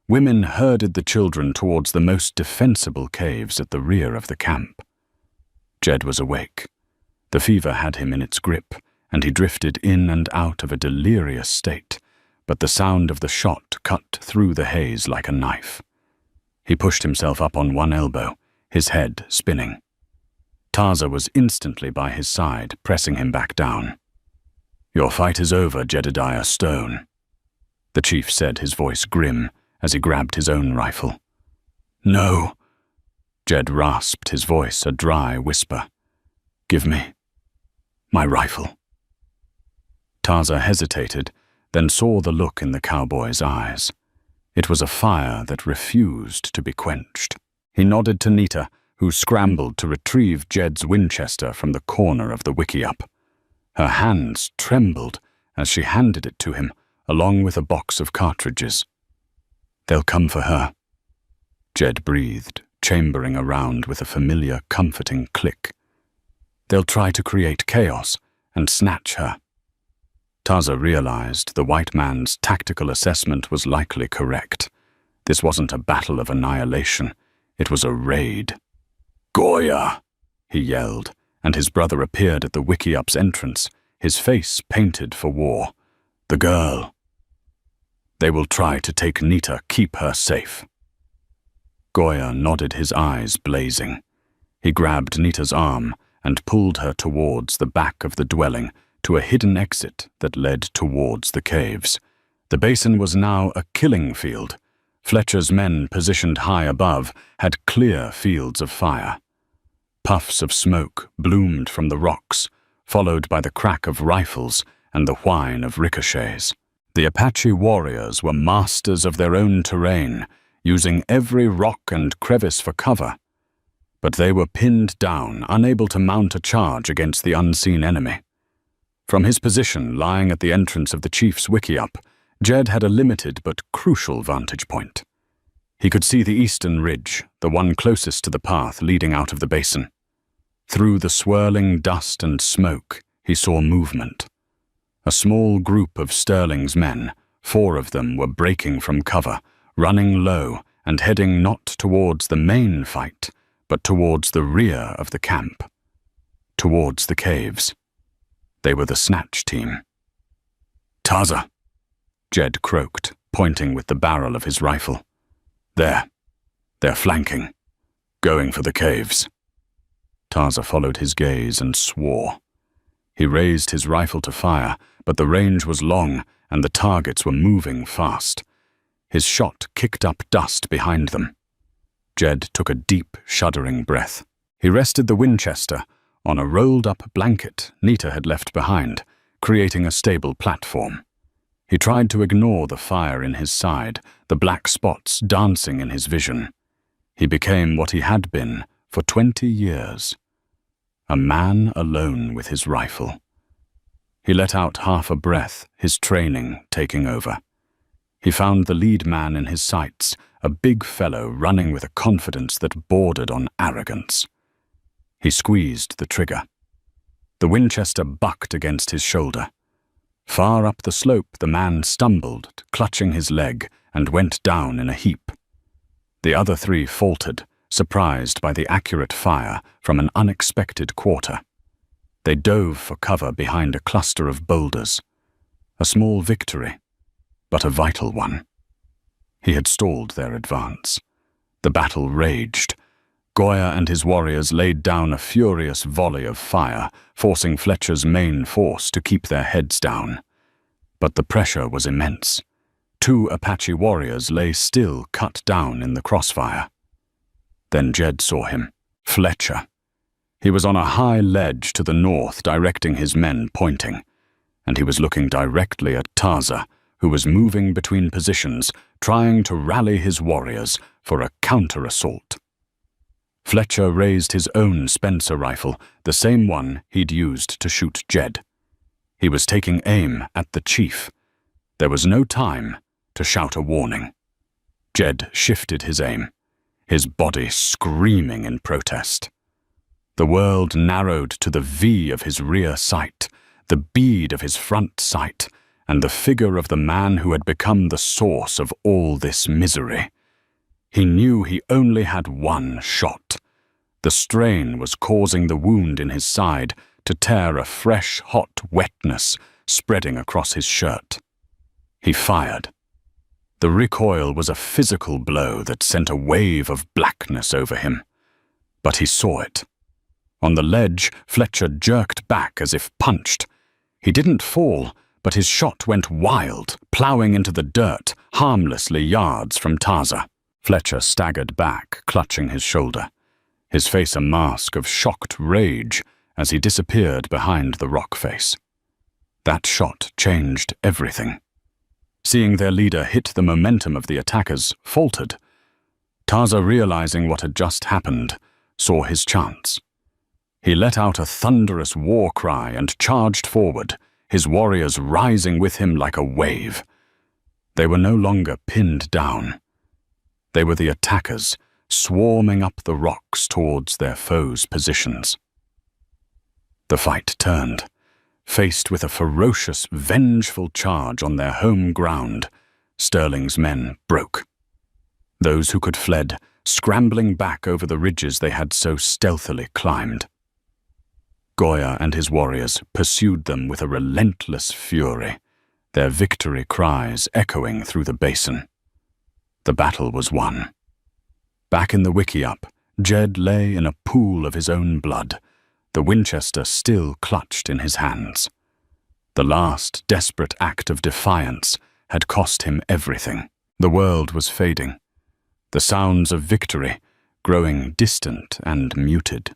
Women herded the children towards the most defensible caves at the rear of the camp. Jed was awake. The fever had him in its grip, and he drifted in and out of a delirious state, but the sound of the shot cut through the haze like a knife. He pushed himself up on one elbow, his head spinning. Taza was instantly by his side, pressing him back down. "Your fight is over, Jedediah Stone," the chief said, his voice grim, as he grabbed his own rifle. "No," Jed rasped, his voice a dry whisper. "Give me my rifle." Taza hesitated, then saw the look in the cowboy's eyes. It was a fire that refused to be quenched. He nodded to Nita, who scrambled to retrieve Jed's Winchester from the corner of the wiki-up. Her hands trembled as she handed it to him, along with a box of cartridges. "They'll come for her," Jed breathed, chambering around with a familiar, comforting click. "They'll try to create chaos and snatch her." Taza realized the white man's tactical assessment was likely correct. This wasn't a battle of annihilation. It was a raid. "Goya!" he yelled, and his brother appeared at the wiki-up's entrance, his face painted for war. "The girl. They will try to take Nita. Keep her safe." Goya nodded, his eyes blazing. He grabbed Nita's arm and pulled her towards the back of the dwelling, to a hidden exit that led towards the caves. The basin was now a killing field. Fletcher's men, positioned high above, had clear fields of fire. Puffs of smoke bloomed from the rocks, followed by the crack of rifles and the whine of ricochets. The Apache warriors were masters of their own terrain, using every rock and crevice for cover. But they were pinned down, unable to mount a charge against the unseen enemy. From his position lying at the entrance of the chief's wiki-up, Jed had a limited but crucial vantage point. He could see the eastern ridge, the one closest to the path leading out of the basin. Through the swirling dust and smoke, he saw movement. A small group of Sterling's men, 4 of them were breaking from cover, running low and heading not towards the main fight, but towards the rear of the camp. Towards the caves. They were the snatch team. "Taza," Jed croaked, pointing with the barrel of his rifle. "There. They're flanking. Going for the caves." Taza followed his gaze and swore. He raised his rifle to fire, but the range was long and the targets were moving fast. His shot kicked up dust behind them. Jed took a deep, shuddering breath. He rested the Winchester on a rolled-up blanket Nita had left behind, creating a stable platform. He tried to ignore the fire in his side, the black spots dancing in his vision. He became what he had been for 20 years. A man alone with his rifle. He let out half a breath, his training taking over. He found the lead man in his sights, a big fellow running with a confidence that bordered on arrogance. He squeezed the trigger. The Winchester bucked against his shoulder. Far up the slope, the man stumbled, clutching his leg, and went down in a heap. The other 3 faltered, surprised by the accurate fire from an unexpected quarter. They dove for cover behind a cluster of boulders. A small victory, but a vital one. He had stalled their advance. The battle raged. Goya and his warriors laid down a furious volley of fire, forcing Fletcher's main force to keep their heads down. But the pressure was immense. 2 Apache warriors lay still, cut down in the crossfire. Then Jed saw him. Fletcher. He was on a high ledge to the north, directing his men, pointing. And he was looking directly at Taza, who was moving between positions, trying to rally his warriors for a counter-assault. Fletcher raised his own Spencer rifle, the same one he'd used to shoot Jed. He was taking aim at the chief. There was no time to shout a warning. Jed shifted his aim, his body screaming in protest. The world narrowed to the V of his rear sight, the bead of his front sight, and the figure of the man who had become the source of all this misery. He knew he only had one shot. The strain was causing the wound in his side to tear a fresh, hot wetness spreading across his shirt. He fired. The recoil was a physical blow that sent a wave of blackness over him. But he saw it. On the ledge, Fletcher jerked back as if punched. He didn't fall, but his shot went wild, plowing into the dirt, harmlessly yards from Taza. Fletcher staggered back, clutching his shoulder, his face a mask of shocked rage as he disappeared behind the rock face. That shot changed everything. Seeing their leader hit the momentum of the attackers faltered. Taza, realizing what had just happened, saw his chance. He let out a thunderous war cry and charged forward, his warriors rising with him like a wave. They were no longer pinned down. They were the attackers, swarming up the rocks towards their foes' positions. The fight turned. Faced with a ferocious, vengeful charge on their home ground, Sterling's men broke. Those who could fled, scrambling back over the ridges they had so stealthily climbed. Goya and his warriors pursued them with a relentless fury, their victory cries echoing through the basin. The battle was won. Back in the wickiup, Jed lay in a pool of his own blood, the Winchester still clutched in his hands. The last desperate act of defiance had cost him everything. The world was fading, the sounds of victory growing distant and muted.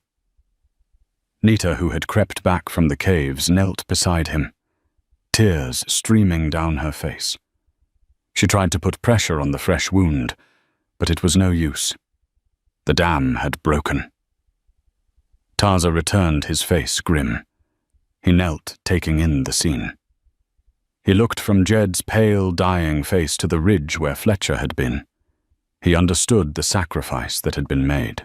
Nita, who had crept back from the caves, knelt beside him, tears streaming down her face. She tried to put pressure on the fresh wound, but it was no use. The dam had broken. Taza returned, his face grim. He knelt, taking in the scene. He looked from Jed's pale, dying face to the ridge where Fletcher had been. He understood the sacrifice that had been made.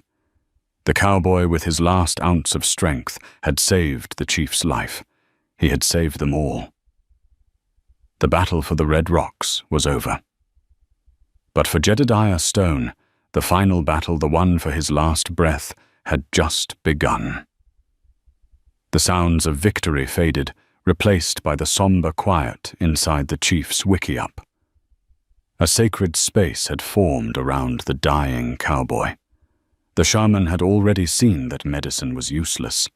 The cowboy, with his last ounce of strength, had saved the chief's life. He had saved them all. The battle for the Red Rocks was over. But for Jedediah Stone, the final battle, the one for his last breath, had just begun. The sounds of victory faded, replaced by the somber quiet inside the chief's wickiup. A sacred space had formed around the dying cowboy. The shaman had already seen that medicine was useless.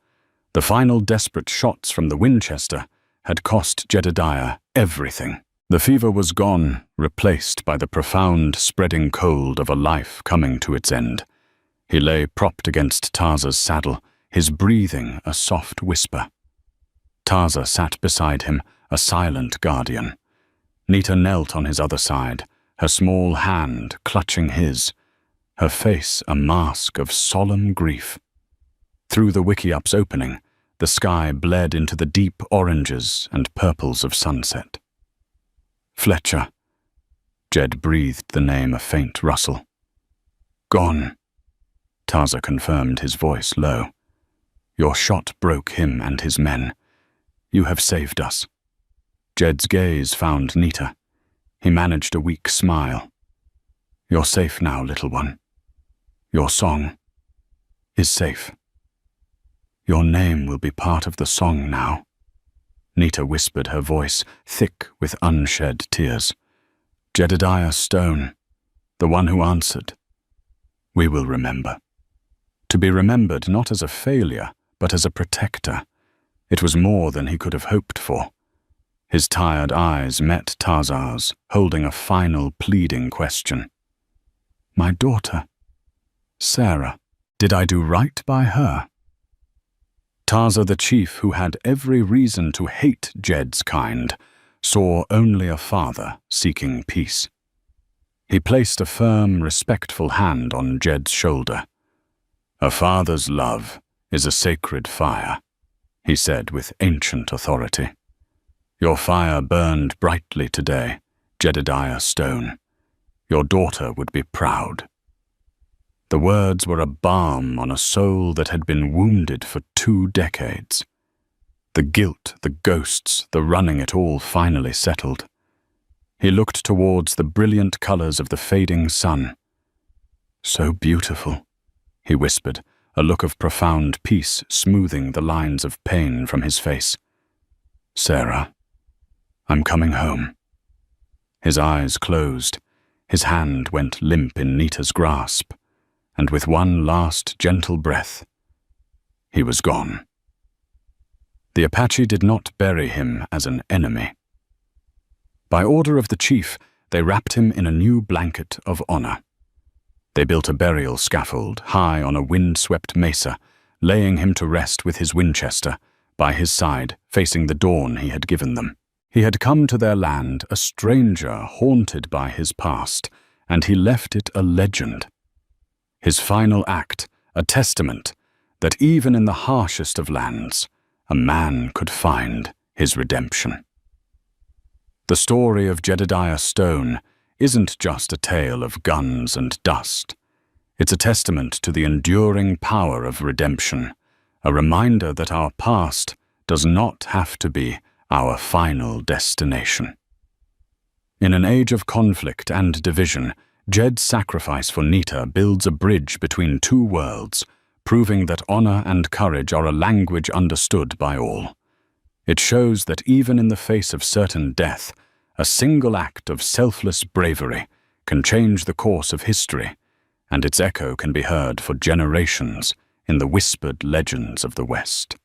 The final desperate shots from the Winchester had cost Jedediah everything. The fever was gone, replaced by the profound, spreading cold of a life coming to its end. He lay propped against Tarza's saddle, his breathing a soft whisper. Tarza sat beside him, a silent guardian. Nita knelt on his other side, her small hand clutching his, her face a mask of solemn grief. Through the wickiup's opening, the sky bled into the deep oranges and purples of sunset. Fletcher. Jed breathed the name, a faint rustle. Gone. Tarza confirmed, his voice low. Your shot broke him and his men. You have saved us. Jed's gaze found Nita. He managed a weak smile. You're safe now, little one. Your song is safe. Your name will be part of the song now. Nita whispered, her voice thick with unshed tears. Jedediah Stone, the one who answered. We will remember. To be remembered not as a failure, but as a protector. It was more than he could have hoped for. His tired eyes met Tarza's, holding a final pleading question. My daughter, Sarah, did I do right by her? Tarza, the chief, who had every reason to hate Jed's kind, saw only a father seeking peace. He placed a firm, respectful hand on Jed's shoulder. A father's love is a sacred fire, he said with ancient authority. Your fire burned brightly today, Jedediah Stone. Your daughter would be proud. The words were a balm on a soul that had been wounded for 2 decades. The guilt, the ghosts, the running, it all finally settled. He looked towards the brilliant colors of the fading sun. So beautiful, he whispered, a look of profound peace smoothing the lines of pain from his face. Sarah, I'm coming home. His eyes closed. His hand went limp in Nita's grasp, and with one last gentle breath, he was gone. The Apache did not bury him as an enemy. By order of the chief, they wrapped him in a new blanket of honor. They built a burial scaffold high on a wind-swept mesa, laying him to rest with his Winchester, by his side, facing the dawn he had given them. He had come to their land a stranger haunted by his past, and he left it a legend. His final act, a testament that even in the harshest of lands, a man could find his redemption. The story of Jedediah Stone isn't just a tale of guns and dust. It's a testament to the enduring power of redemption, a reminder that our past does not have to be our final destination. In an age of conflict and division, Jed's sacrifice for Nita builds a bridge between 2 worlds, proving that honor and courage are a language understood by all. It shows that even in the face of certain death, a single act of selfless bravery can change the course of history, and its echo can be heard for generations in the whispered legends of the West.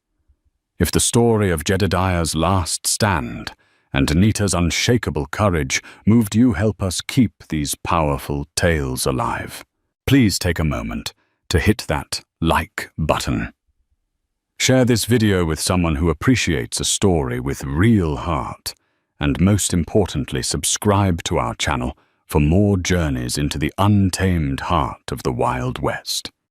If the story of Jedediah's last stand and Nita's unshakable courage moved you, help us keep these powerful tales alive. Please take a moment to hit that like button. Share this video with someone who appreciates a story with real heart, and most importantly, subscribe to our channel for more journeys into the untamed heart of the Wild West.